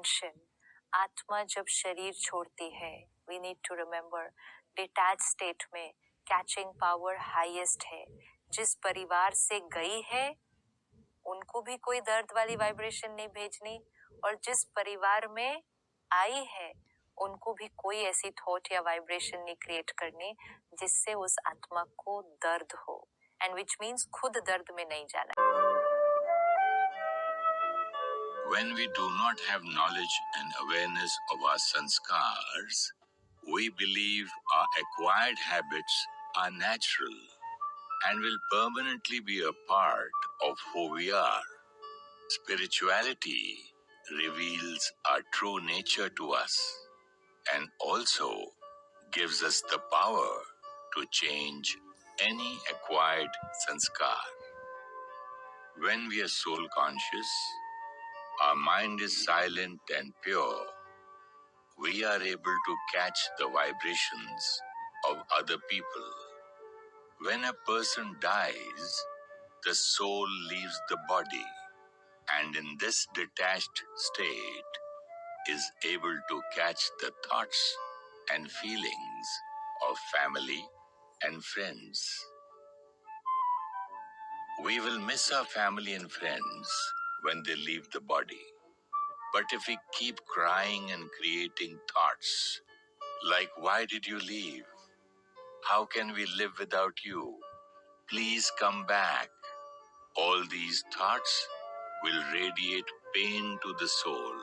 ascension, आत्मा जब शरीर छोड़ती है, we need to remember, detached state में catching power highest है. जिस परिवार से गई है, उनको भी कोई दर्द वाली वाइब्रेशन नहीं भेजनी, और जिस परिवार में आई है, उनको भी कोई ऐसी थॉट या वाइब्रेशन नहीं क्रिएट करनी जिससे उस आत्मा को दर्द हो, एंड विच मीन्स खुद दर्द में नहीं जाना. When we do not have knowledge and awareness of our sanskars, we believe our acquired habits are natural and will permanently be a part of who we are. Spirituality reveals our true nature to us and also gives us the power to change any acquired sanskar. When we are soul conscious, our mind is silent and pure. We are able to catch the vibrations of other people. When a person dies, the soul leaves the body, and in this detached state is able to catch the thoughts and feelings of family and friends. We will miss our family and friends when they leave the body. But if we keep crying and creating thoughts like, why did you leave? How can we live without you? Please come back. All these thoughts will radiate pain to the soul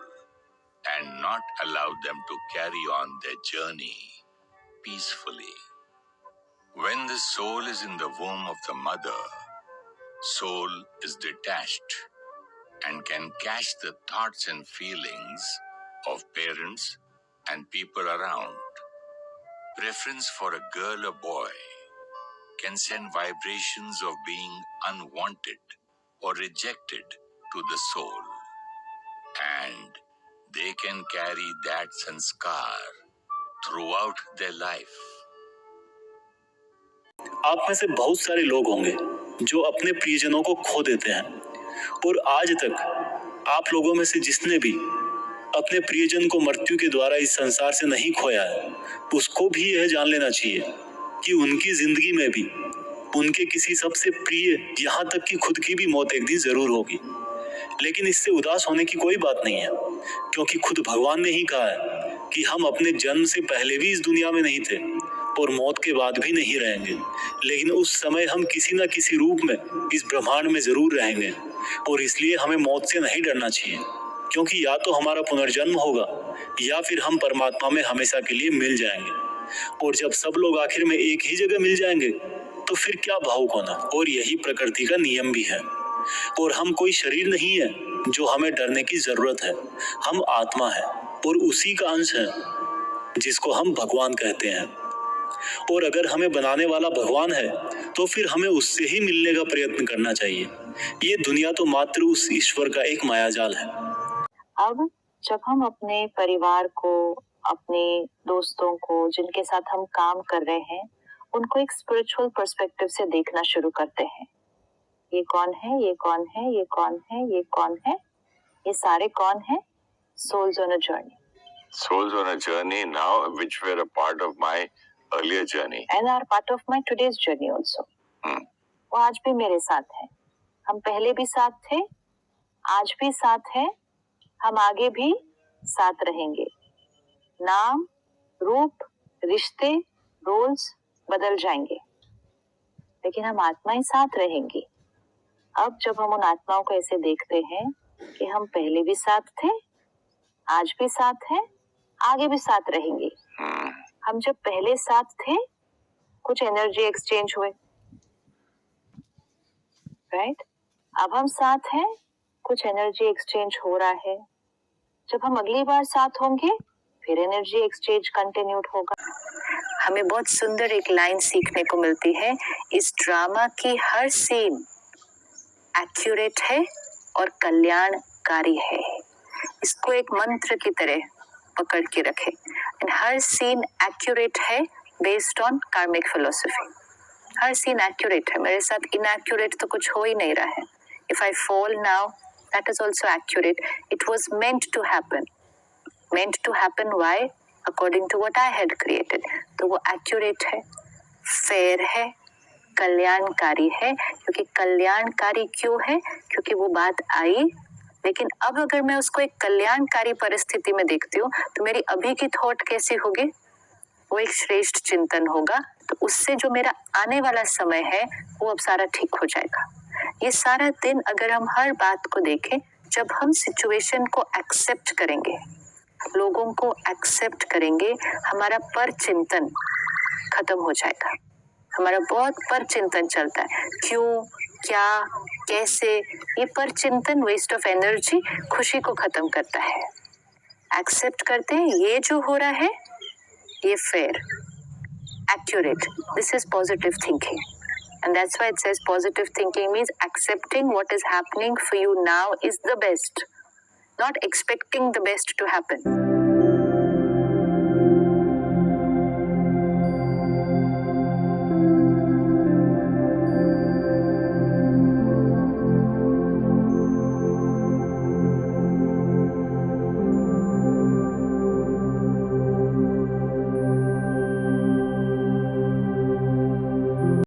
and not allow them to carry on their journey peacefully. When the soul is in the womb of the mother, soul is detached and can catch the thoughts and feelings of parents and people around. Preference for a girl or boy can send vibrations of being unwanted or rejected to the soul, and they can carry that sanskar throughout their life. आप में से बहुत सारे लोग होंगे जो अपने प्रियजनों को खो देते हैं, और आज तक आप लोगों में से जिसने भी अपने प्रियजन को मृत्यु के द्वारा इस संसार से नहीं खोया है, उसको भी यह जान लेना चाहिए कि उनकी जिंदगी में भी उनके किसी सबसे प्रिय, यहाँ तक कि खुद की भी मौत एक दिन जरूर होगी. लेकिन इससे उदास होने की कोई बात नहीं है, क्योंकि खुद भगवान ने ही कहा है कि हम अपने जन्म से पहले भी इस दुनिया में नहीं थे और मौत के बाद भी नहीं रहेंगे, लेकिन उस समय हम किसी न किसी रूप में इस ब्रह्मांड में जरूर रहेंगे. और इसलिए हमें मौत से नहीं डरना चाहिए, क्योंकि या तो हमारा पुनर्जन्म होगा या फिर हम परमात्मा में हमेशा के लिए मिल जाएंगे. और जब सब लोग आखिर में एक ही जगह मिल जाएंगे तो फिर क्या भावुक होना. और यही प्रकृति का नियम भी है. और हम कोई शरीर नहीं है जो हमें डरने की जरूरत है. हम आत्मा है और उसी का अंश है जिसको हम भगवान कहते हैं. और अगर हमें बनाने वाला भगवान है तो फिर हमें उससे ही मिलने का प्रयत्न करना चाहिए. ये दुनिया तो मात्र उस ईश्वर का एक मायाजाल है. अब जब हम अपने परिवार को, अपने दोस्तों को, जिनके साथ हम काम कर रहे हैं, उनको एक स्पिरिचुअल पर्सपेक्टिव से देखना शुरू करते हैं. ये कौन है, ये कौन है, ये कौन है, ये कौन है, ये सारे कौन है? Souls on a journey. Souls on a journey now, which were a part of my earlier journey. And are part of my today's journey also. वो आज भी मेरे साथ है. हम पहले भी साथ थे, आज भी साथ है, हम आगे भी साथ रहेंगे. नाम, रूप, रिश्ते, रोल्स बदल जाएंगे, लेकिन हम आत्मा ही साथ रहेंगी. अब जब हम उन आत्माओं को ऐसे देखते हैं कि हम पहले भी साथ थे, आज भी साथ हैं, आगे भी साथ रहेंगे. हम जब पहले साथ थे, कुछ एनर्जी एक्सचेंज हुए, राइट? अब हम साथ हैं, कुछ एनर्जी एक्सचेंज हो रहा है. जब हम अगली बार साथ होंगे, फिर एनर्जी एक्सचेंज कंटिन्यूड होगा. हमें बहुत सुंदर एक लाइन सीखने को मिलती है. इस ड्रामा की हर सीन एक्यूरेट है और कल्याणकारी है. इसको एक मंत्र की तरह पकड़ के रखे. एंड हर सीन एक्यूरेट है बेस्ड ऑन कार्मिक फिलोसफी. हर सीन एक्यूरेट है. मेरे साथ इनएक्यूरेट तो कुछ हो ही नहीं रहा है. If I fall now, that is also accurate. It was meant to happen. meant to happen, why? According to what I had created. तो वो accurate है, fair है, कल्याणकारी है। क्योंकि कल्याणकारी क्यों है? क्योंकि वो बात आई, लेकिन अब अगर मैं उसको एक कल्याणकारी परिस्थिति में देखती हूँ तो मेरी अभी की थॉट कैसी होगी? वो एक श्रेष्ठ चिंतन होगा। तो उससे जो मेरा आने वाला समय है वो अब सारा ठीक हो जाएगा। ये सारा दिन अगर हम हर बात को देखें, जब हम सिचुएशन को एक्सेप्ट करेंगे, लोगों को एक्सेप्ट करेंगे, हमारा पर चिंतन खत्म हो जाएगा। हमारा बहुत पर चिंतन चलता है, क्यों, क्या, कैसे। ये पर चिंतन वेस्ट ऑफ एनर्जी, खुशी को खत्म करता है। एक्सेप्ट करते हैं ये जो हो रहा है ये fair, accurate. This is positive thinking. And that's why it says positive thinking means accepting what is happening for you now is the best, not expecting the best to happen.